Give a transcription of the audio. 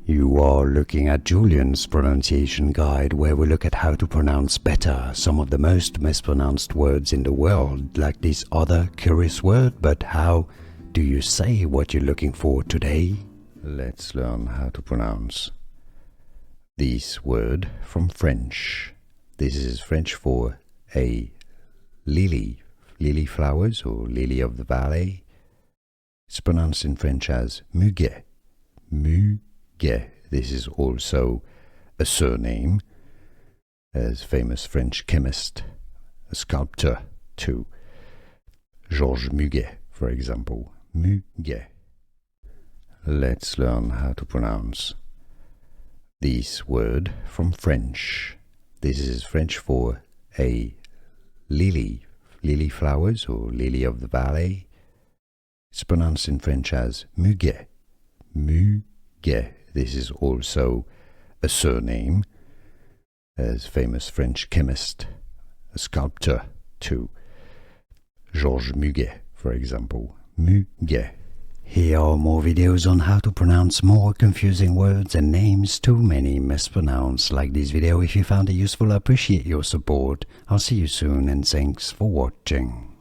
You are looking at Julian's pronunciation guide, where we look at how to pronounce better some of the most mispronounced words in the world, like this other curious word. But how do you say what you're looking for today? Let's learn how to pronounce this word from French. This is French for a lily flowers, or lily of the valley. It's pronounced in French as muguet. Muguet. This is also a surname, as famous French chemist, a sculptor too, Georges Muguet, for example. Muguet. Let's learn how to pronounce this word from French. This is French for a lily flowers, or lily of the valley. It's pronounced in French as muguet. Muguet. This is also a surname, as famous French chemist, a sculptor too, Georges Muguet, for example. Muguet. Here are more videos on how to pronounce more confusing words and names too many mispronounced. Like this video if you found it useful. I appreciate your support. I'll see you soon, and thanks for watching.